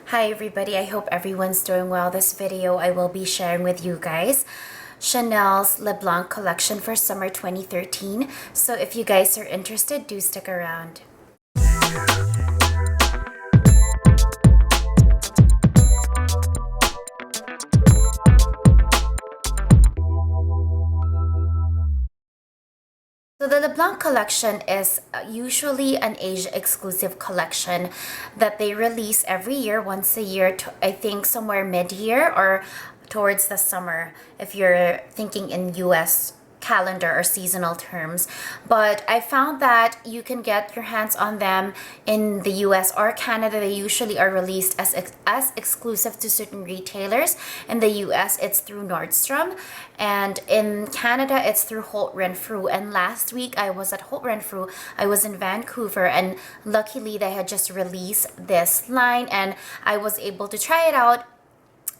Hi everybody, I hope everyone's doing well. This video I will be sharing with you guys Chanel's LeBlanc collection for summer 2013. So if you guys are interested, do stick around. So the LeBlanc collection is usually an Asia exclusive collection that they release every year, once a year, I think somewhere mid-year or towards the summer if you're thinking in US calendar or seasonal terms. But I found that you can get your hands on them in the US or Canada. They usually are released as exclusive to certain retailers. In the US it's through Nordstrom, and in Canada it's through Holt Renfrew. And last week I was at Holt Renfrew. I was in Vancouver, and luckily they had just released this line and I was able to try it out.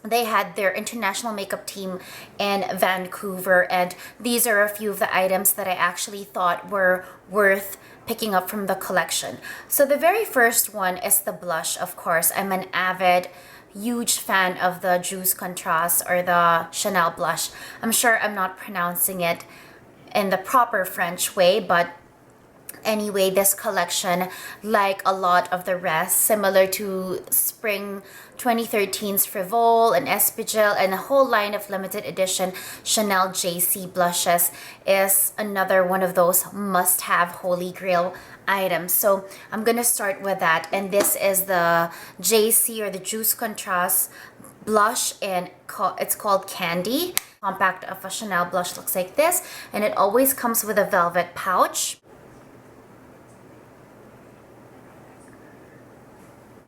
They had their international makeup team in Vancouver, and these are a few of the items that I actually thought were worth picking up from the collection. So the very first one is the blush, of course. I'm an avid, huge fan of the Juice Contrast or the Chanel blush. I'm sure I'm not pronouncing it in the proper French way, but anyway, this collection, like a lot of the rest, similar to spring 2013's Frivole and Espigil and a whole line of limited edition Chanel JC blushes, is another one of those must-have holy grail items. So I'm gonna start with that, and this is the JC or the Juice Contrast blush, and it's called Candy. Compact of a Chanel blush looks like this, and it always comes with a velvet pouch.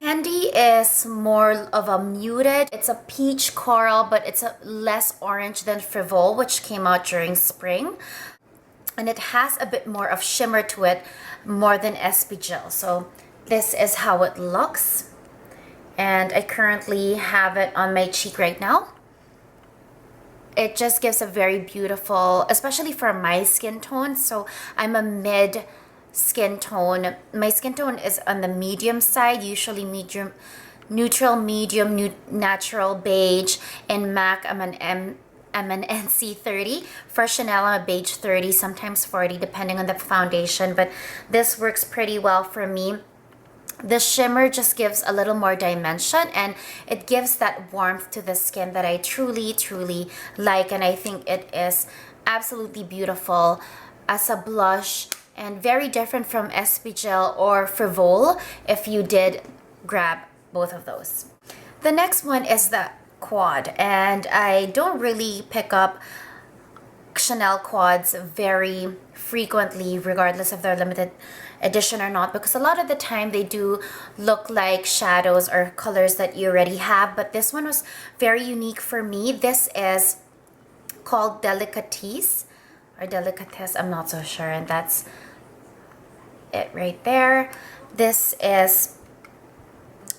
Candy is more of a muted, it's a peach coral, but it's a less orange than Frivole, which came out during spring. And it has a bit more of shimmer to it, more than Espigil. So this is how it looks. And I currently have it on my cheek right now. It just gives a very beautiful, especially for my skin tone. So I'm a mid skin tone. My skin tone is on the medium side, usually medium, neutral, medium, natural, beige. In MAC, I'm an NC 30. For Chanel, I'm a beige 30, sometimes 40, depending on the foundation. But this works pretty well for me. The shimmer just gives a little more dimension, and it gives that warmth to the skin that I truly, truly like. And I think it is absolutely beautiful as a blush, and very different from Espigil or Frivole if you did grab both of those. The next one is the Quad, and I don't really pick up Chanel quads very frequently, regardless of their limited edition or not, because a lot of the time they do look like shadows or colors that you already have. But this one was very unique for me. This is called Delicatesse or Delicatesse, I'm not so sure, and that's it right there. This is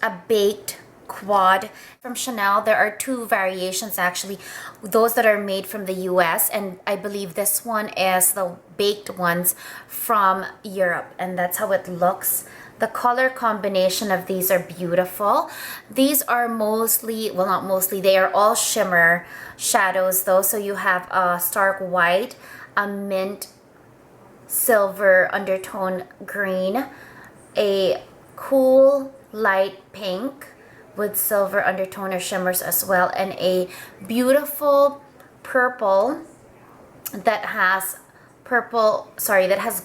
a baked quad from Chanel. There are two variations actually, those that are made from the US, and I believe this one is the baked ones from Europe, and that's how it looks. The color combination of these are beautiful. These are mostly, well, not mostly, they are all shimmer shadows though. So you have a stark white, a mint silver undertone green, a cool light pink with silver undertone or shimmers as well, and a beautiful purple that has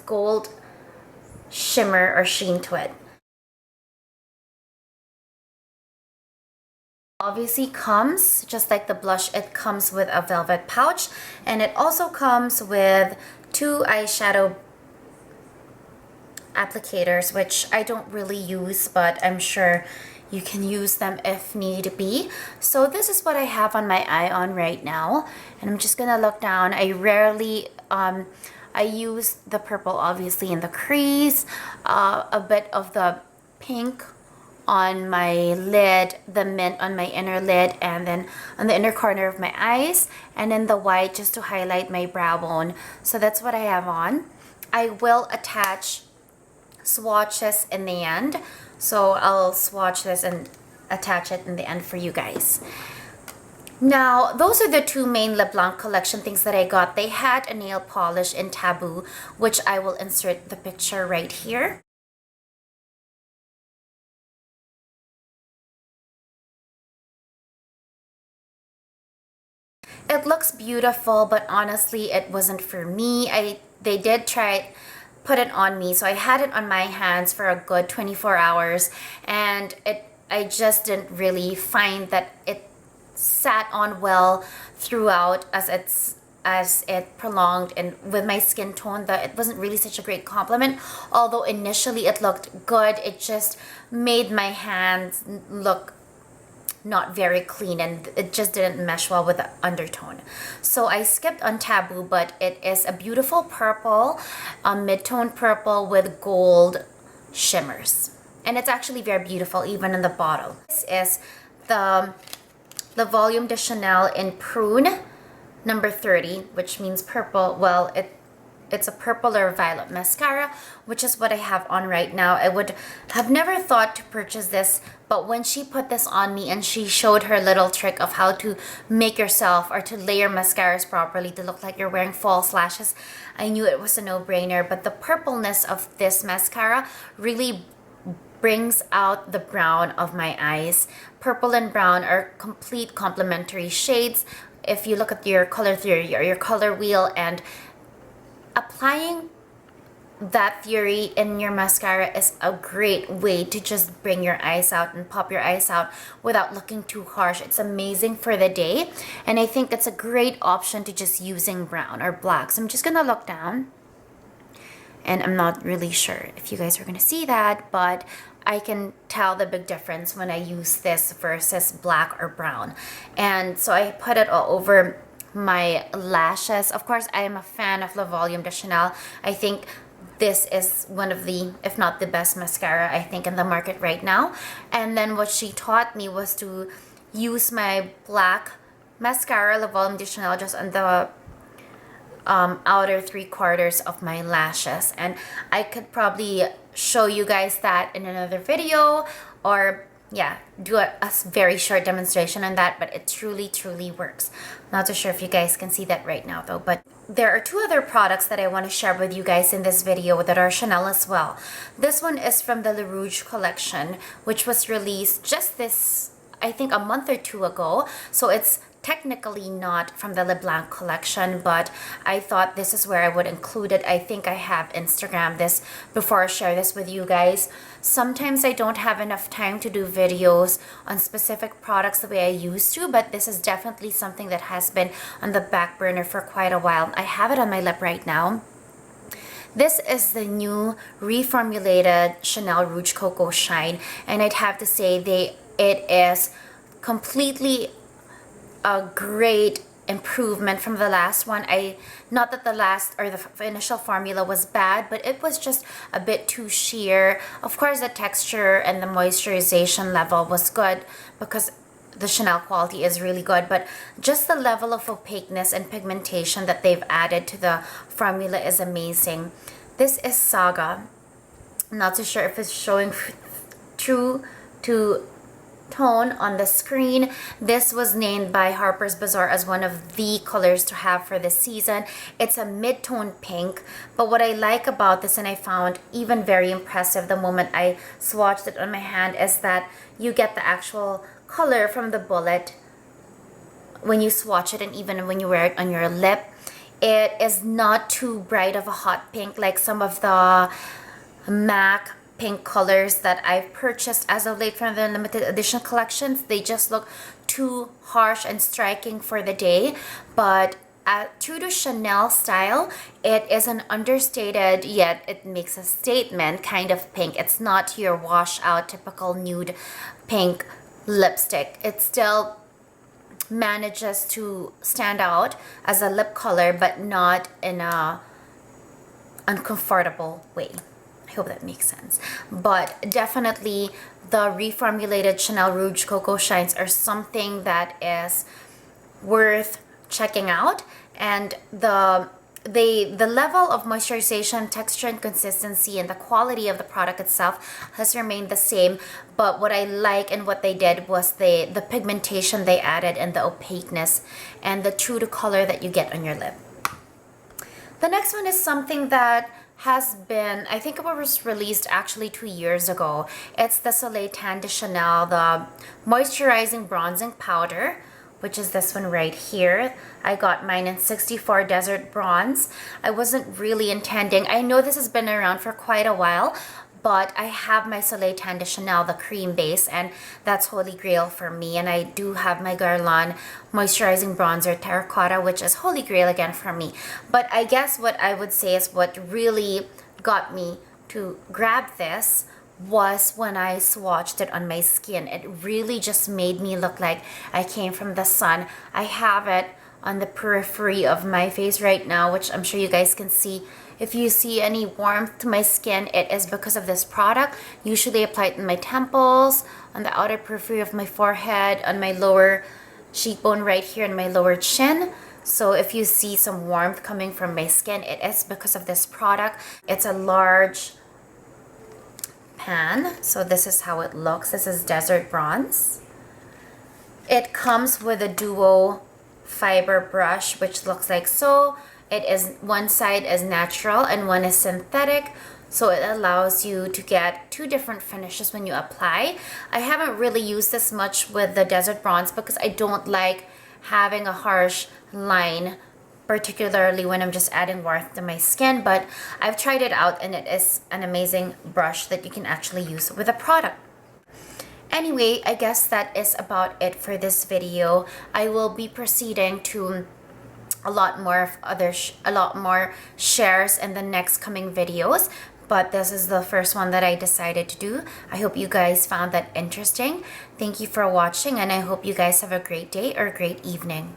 gold shimmer or sheen to it. Obviously comes, just like the blush, it comes with a velvet pouch, and it also comes with two eyeshadow applicators, which I don't really use, but I'm sure you can use them if need be. So this is what I have on my eye on right now, and I'm just gonna look down. I rarely I use the purple obviously in the crease, a bit of the pink on my lid, the mint on my inner lid, and then on the inner corner of my eyes, and then the white just to highlight my brow bone. So that's what I have on. I will attach swatches in the end, so I'll swatch this and attach it in the end for you guys. Now, those are the two main LeBlanc collection things that I got. They had a nail polish in Taboo, which I will insert the picture right here. It looks beautiful, but honestly, it wasn't for me. They did try put it on me, so I had it on my hands for a good 24 hours, and I just didn't really find that it sat on well throughout as it prolonged, and with my skin tone that it wasn't really such a great compliment. Although initially it looked good, it just made my hands look not very clean, and it just didn't mesh well with the undertone. So I skipped on Taboo, but it is a beautiful purple, a mid-tone purple with gold shimmers, and it's actually very beautiful even in the bottle. This is the Volume de Chanel in Prune number 30, which means purple. Well, it's a purple or violet mascara, which is what I have on right now. I would have never thought to purchase this, but when she put this on me and she showed her little trick of how to make yourself or to layer mascaras properly to look like you're wearing false lashes, I knew it was a no-brainer. But the purpleness of this mascara really brings out the brown of my eyes. Purple and brown are complete complementary shades. If you look at your color theory or your color wheel, and applying that theory in your mascara is a great way to just bring your eyes out and pop your eyes out without looking too harsh. It's amazing for the day, and I think it's a great option to just using brown or black. So I'm just gonna look down, and I'm not really sure if you guys are gonna see that, but I can tell the big difference when I use this versus black or brown. And so I put it all over my lashes. Of course, I am a fan of Le Volume de Chanel. I think this is one of the, if not the best mascara, I think, in the market right now. And then what she taught me was to use my black mascara, Le Volume de Chanel, just on the outer 3/4 of my lashes. And I could probably show you guys that in another video, or yeah, do a very short demonstration on that, but it truly works. Not so sure if you guys can see that right now though, but there are two other products that I want to share with you guys in this video that are Chanel as well. This one is from the Rouge collection, which was released just this, I think, a month or two ago. So it's technically not from the LeBlanc collection, but I thought this is where I would include it. I think I have Instagrammed this before I share this with you guys. Sometimes I don't have enough time to do videos on specific products the way I used to, but this is definitely something that has been on the back burner for quite a while. I have it on my lip right now. This is the new reformulated Chanel Rouge Coco Shine, and I'd have to say it is completely a great improvement from the last one. Not that the last or the initial formula was bad, but it was just a bit too sheer. Of course, the texture and the moisturization level was good because the Chanel quality is really good, but just the level of opaqueness and pigmentation that they've added to the formula is amazing. This is Saga. I'm not so sure if it's showing true to tone on the screen. This was named by Harper's Bazaar as one of the colors to have for this season. It's a mid-tone pink, but what I like about this, and I found even very impressive the moment I swatched it on my hand, is that you get the actual color from the bullet when you swatch it, and even when you wear it on your lip. It is not too bright of a hot pink like some of the MAC pink colors that I've purchased as of late from the limited edition collections. They just look too harsh and striking for the day, but true to Chanel style, it is an understated, yet it makes a statement kind of pink. It's not your wash out typical nude pink lipstick. It still manages to stand out as a lip color, but not in a uncomfortable way. I hope that makes sense. But definitely the reformulated Chanel Rouge Coco Shines are something that is worth checking out. And the the level of moisturization, texture, and consistency, and the quality of the product itself has remained the same. But what I like and what they did was the pigmentation they added, and the opaqueness, and the true to color that you get on your lip. The next one is something that has been, I think it was released actually 2 years ago. It's the Soleil Tan de Chanel, the Moisturizing Bronzing Powder, which is this one right here. I got mine in 64 Desert Bronze. I wasn't really intending, I know this has been around for quite a while, but I have my Soleil Tan de Chanel, the cream base, and that's holy grail for me. And I do have my Guerlain Moisturizing Bronzer Terracotta, which is holy grail again for me. But I guess what I would say is what really got me to grab this was when I swatched it on my skin. It really just made me look like I came from the sun. I have it on the periphery of my face right now, which I'm sure you guys can see. If you see any warmth to my skin, it is because of this product. Usually apply it in my temples, on the outer periphery of my forehead, on my lower cheekbone right here, and my lower chin. So if you see some warmth coming from my skin, it is because of this product. It's a large pan, so this is how it looks. This is Desert Bronze. It comes with a duo fiber brush, which looks like so. It is, one side is natural and one is synthetic, so it allows you to get two different finishes when you apply. I haven't really used this much with the Desert Bronze because I don't like having a harsh line, particularly when I'm just adding warmth to my skin, but I've tried it out and it is an amazing brush that you can actually use with a product. Anyway, I guess that is about it for this video. I will be proceeding to a lot more shares in the next coming videos, but this is the first one that I decided to do. I hope you guys found that interesting. Thank you for watching, and I hope you guys have a great day or great evening.